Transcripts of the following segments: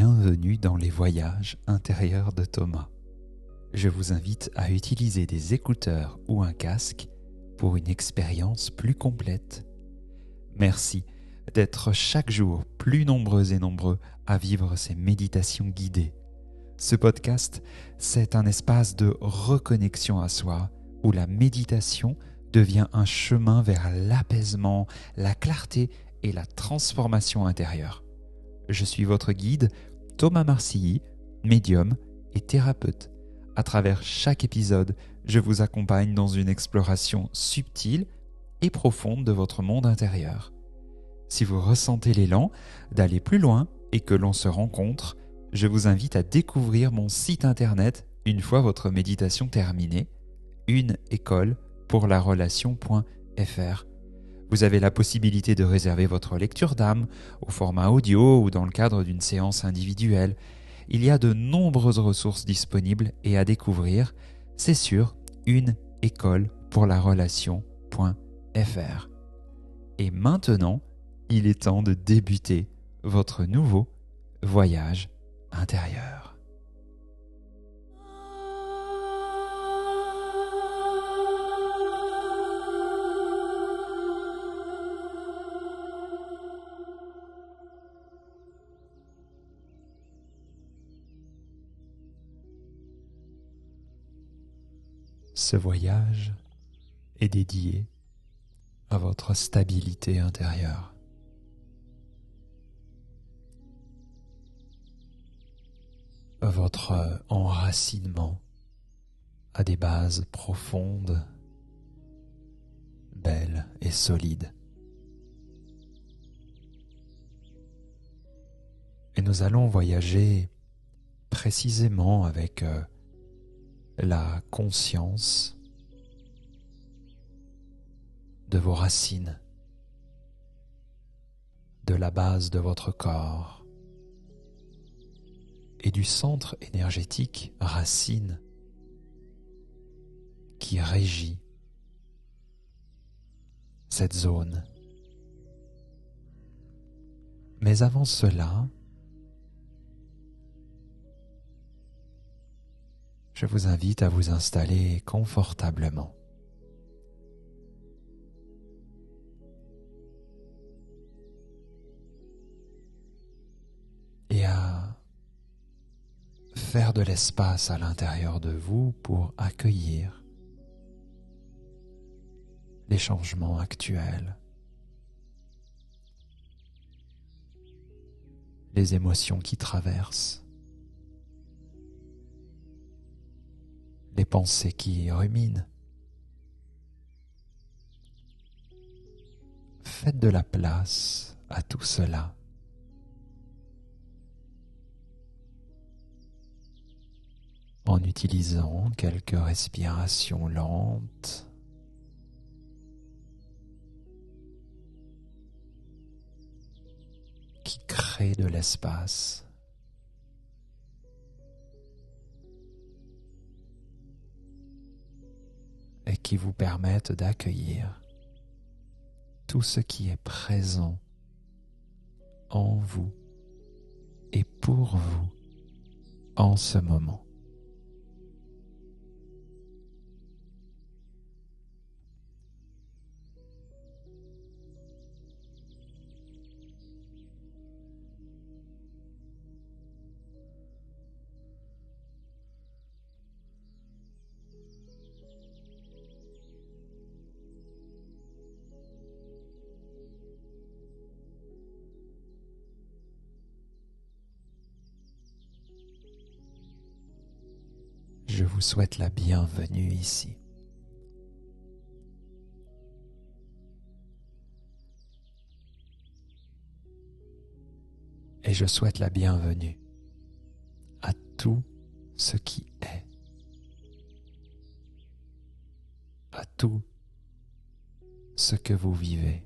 Bienvenue dans les voyages intérieurs de Thomas. Je vous invite à utiliser des écouteurs ou un casque pour une expérience plus complète. Merci d'être chaque jour plus nombreux et nombreux à vivre ces méditations guidées. Ce podcast, c'est un espace de reconnexion à soi où la méditation devient un chemin vers l'apaisement, la clarté et la transformation intérieure. Je suis votre guide, Thomas Marcilly, médium et thérapeute. À travers chaque épisode, je vous accompagne dans une exploration subtile et profonde de votre monde intérieur. Si vous ressentez l'élan d'aller plus loin et que l'on se rencontre, je vous invite à découvrir mon site internet une fois votre méditation terminée, uneécolepourlarelation.fr. Vous avez la possibilité de réserver votre lecture d'âme au format audio ou dans le cadre d'une séance individuelle. Il y a de nombreuses ressources disponibles et à découvrir. C'est sur uneécolepourlarelation.fr. Et maintenant, il est temps de débuter votre nouveau voyage intérieur. Ce voyage est dédié à votre stabilité intérieure. À votre enracinement à des bases profondes, belles et solides. Et nous allons voyager précisément avec la conscience de vos racines, de la base de votre corps et du centre énergétique racine qui régit cette zone. Mais avant cela, je vous invite à vous installer confortablement. Et à faire de l'espace à l'intérieur de vous pour accueillir les changements actuels, les émotions qui traversent, les pensées qui ruminent. Faites de la place à tout cela. En utilisant quelques respirations lentes qui créent de l'espace. Et qui vous permettent d'accueillir tout ce qui est présent en vous et pour vous en ce moment. Je vous souhaite la bienvenue ici. Et je souhaite la bienvenue à tout ce qui est, à tout ce que vous vivez.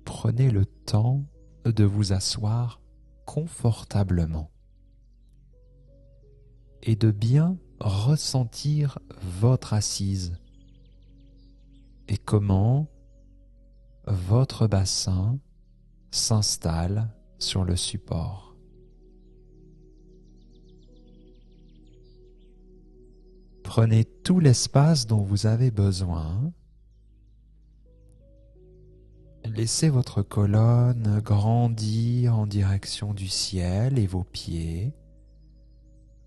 Prenez le temps de vous asseoir confortablement et de bien ressentir votre assise et comment votre bassin s'installe sur le support. Prenez tout l'espace dont vous avez besoin. Laissez votre colonne grandir en direction du ciel et vos pieds,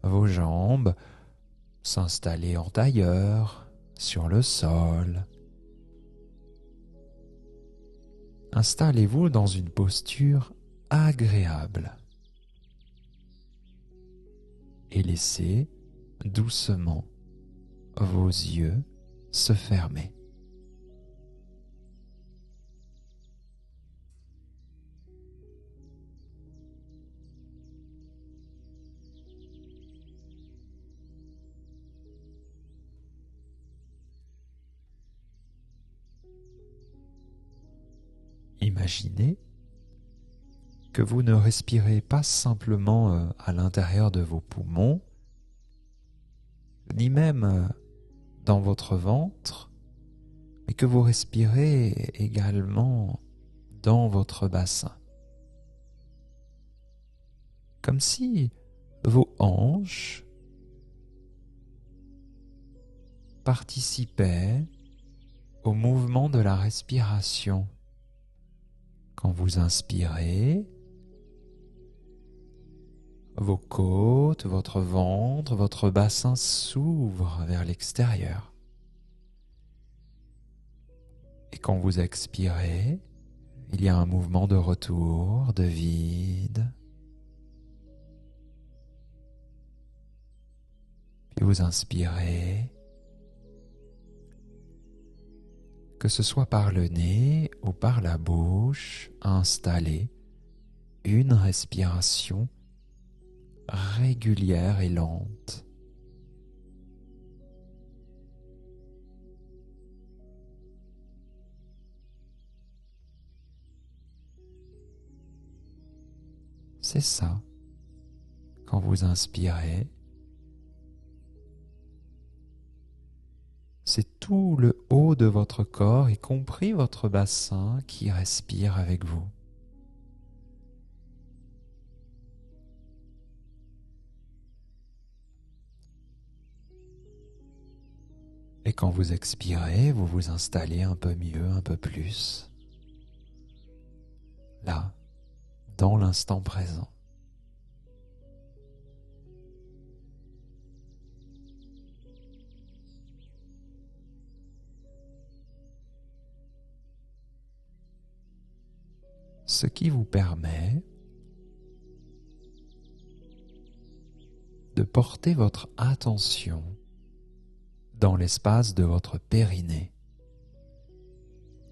vos jambes s'installer en tailleur sur le sol. Installez-vous dans une posture agréable et laissez doucement vos yeux se fermer. Imaginez que vous ne respirez pas simplement à l'intérieur de vos poumons, ni même dans votre ventre, mais que vous respirez également dans votre bassin. Comme si vos hanches participaient au mouvement de la respiration. Quand vous inspirez, vos côtes, votre ventre, votre bassin s'ouvrent vers l'extérieur. Et quand vous expirez, il y a un mouvement de retour, de vide. Puis vous inspirez, que ce soit par le nez ou par la bouche, installez une respiration régulière et lente. C'est ça. Quand vous inspirez, c'est tout le haut de votre corps, y compris votre bassin, qui respire avec vous. Et quand vous expirez, vous vous installez un peu mieux, un peu plus. Là, dans l'instant présent. Ce qui vous permet de porter votre attention dans l'espace de votre périnée.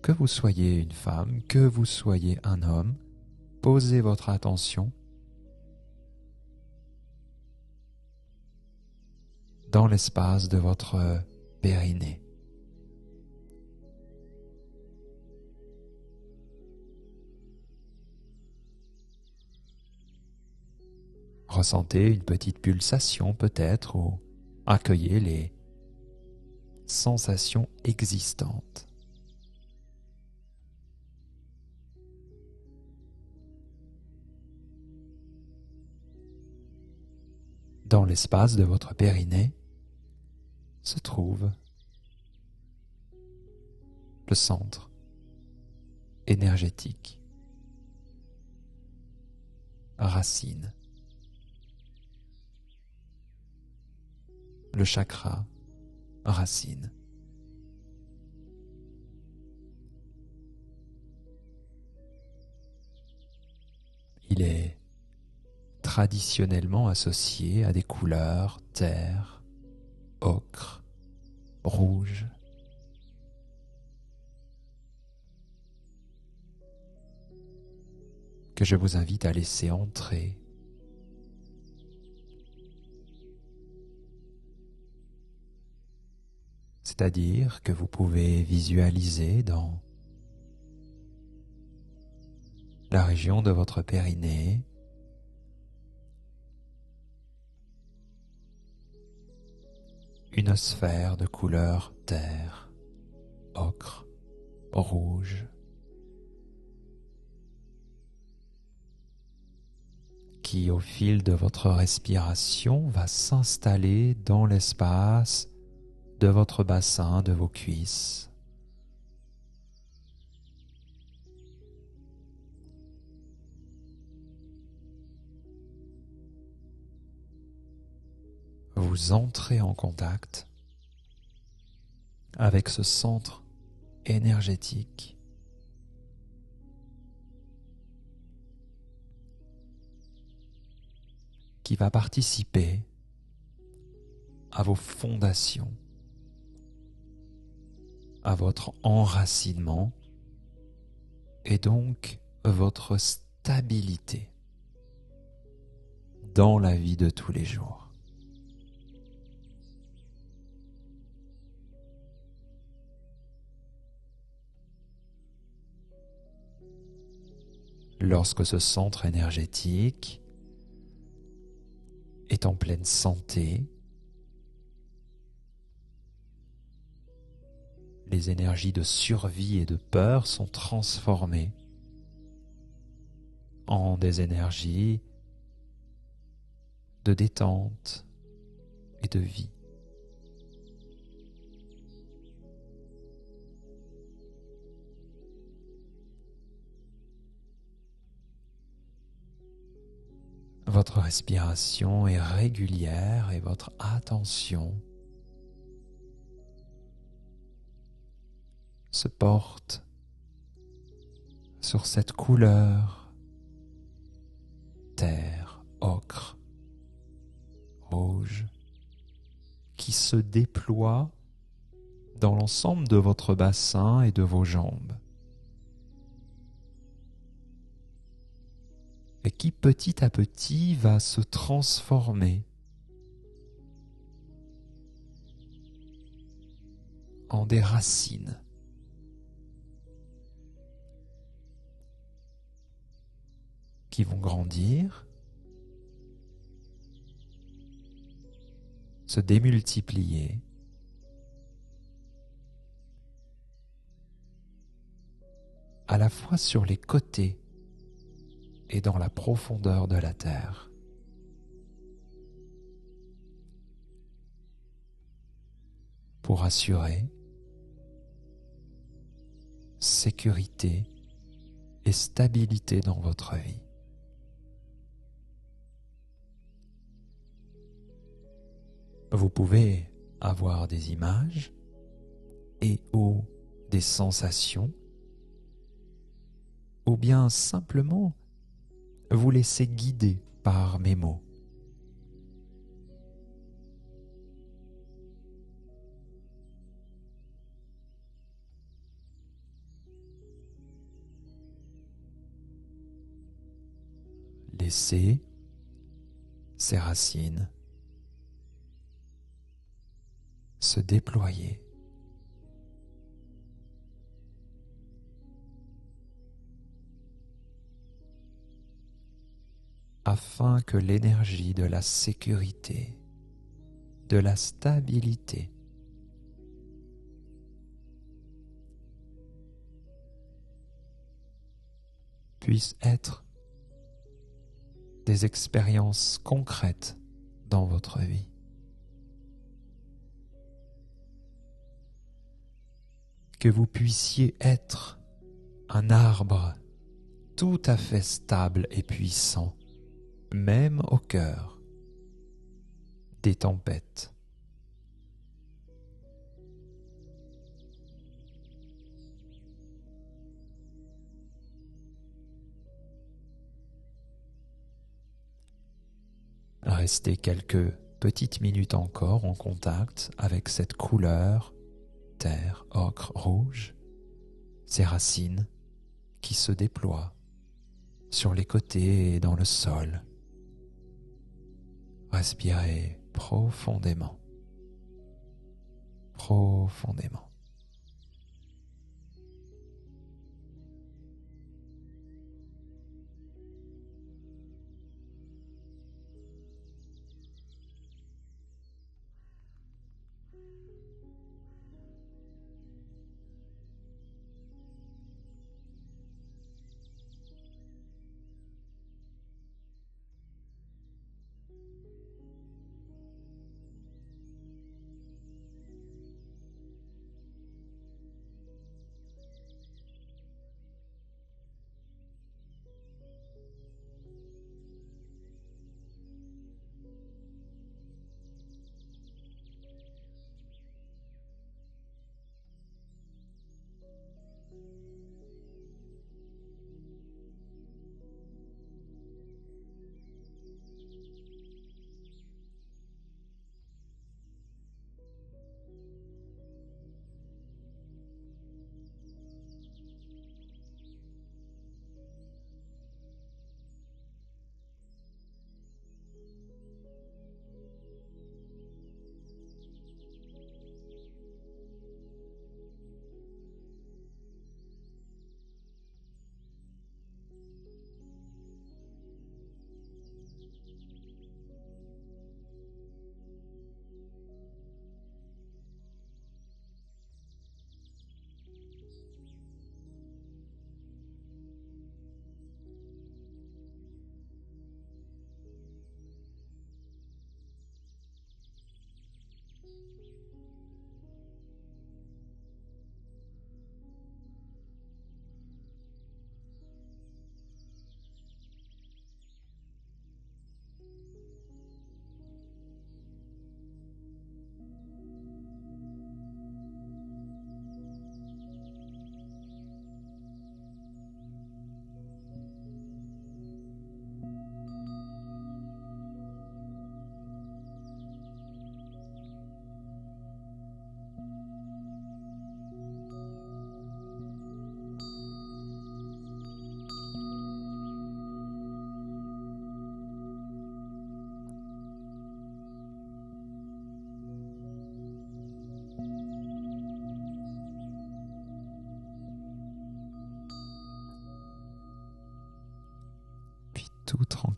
Que vous soyez une femme, que vous soyez un homme, posez votre attention dans l'espace de votre périnée. Ressentez une petite pulsation peut-être ou accueillez les sensations existantes. Dans l'espace de votre périnée se trouve le centre énergétique, racine, le chakra racine. Il est traditionnellement associé à des couleurs terre, ocre, rouge. Que je vous invite à laisser entrer. C'est-à-dire que vous pouvez visualiser dans la région de votre périnée une sphère de couleur terre, ocre, rouge, qui au fil de votre respiration va s'installer dans l'espace de votre bassin, de vos cuisses. Vous entrez en contact avec ce centre énergétique qui va participer à vos fondations, à votre enracinement et donc votre stabilité dans la vie de tous les jours. Lorsque ce centre énergétique est en pleine santé, les énergies de survie et de peur sont transformées en des énergies de détente et de vie. Votre respiration est régulière et votre attention se porte sur cette couleur terre, ocre, rouge qui se déploie dans l'ensemble de votre bassin et de vos jambes et qui petit à petit va se transformer en des racines qui vont grandir, se démultiplier à la fois sur les côtés et dans la profondeur de la terre. Pour assurer sécurité et stabilité dans votre vie. Vous pouvez avoir des images et ou des sensations, ou bien simplement vous laisser guider par mes mots. Laissez ces racines se déployer afin que l'énergie de la sécurité, de la stabilité puisse être des expériences concrètes dans votre vie. Que vous puissiez être un arbre tout à fait stable et puissant, même au cœur des tempêtes. Restez quelques petites minutes encore en contact avec cette couleur terre, ocre, rouge, ces racines qui se déploient sur les côtés et dans le sol. Respirez profondément, profondément.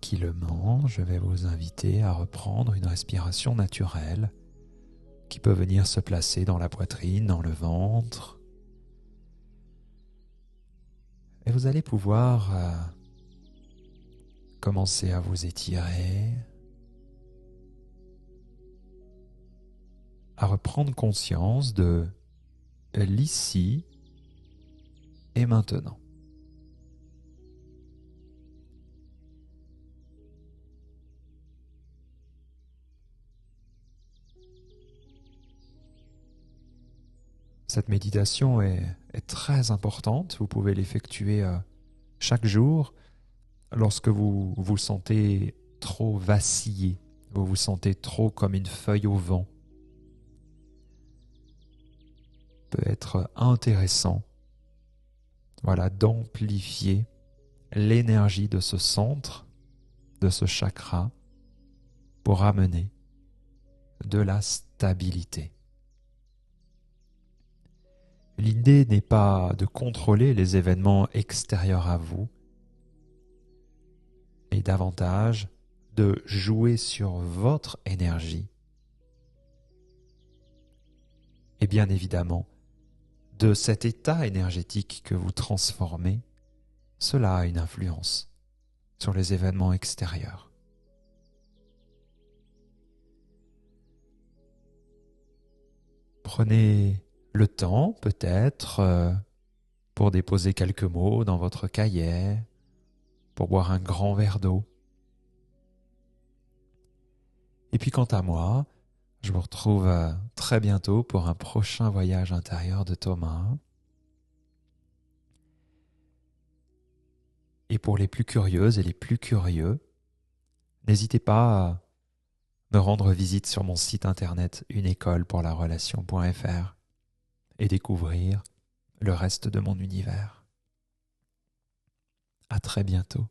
tranquillement, je vais vous inviter à reprendre une respiration naturelle qui peut venir se placer dans la poitrine, dans le ventre. Et vous allez pouvoir commencer à vous étirer, à reprendre conscience de l'ici et maintenant. Cette méditation est très importante. Vous pouvez l'effectuer chaque jour lorsque vous vous sentez trop vaciller, vous vous sentez trop comme une feuille au vent. Peut être intéressant, d'amplifier l'énergie de ce centre, de ce chakra, pour amener de la stabilité. L'idée n'est pas de contrôler les événements extérieurs à vous, mais davantage de jouer sur votre énergie. Et bien évidemment, de cet état énergétique que vous transformez, cela a une influence sur les événements extérieurs. Prenez le temps, peut-être, pour déposer quelques mots dans votre cahier, pour boire un grand verre d'eau. Et puis quant à moi, je vous retrouve très bientôt pour un prochain voyage intérieur de Thomas. Et pour les plus curieuses et les plus curieux, n'hésitez pas à me rendre visite sur mon site internet uneécolepourlarelation.fr et découvrir le reste de mon univers. À très bientôt.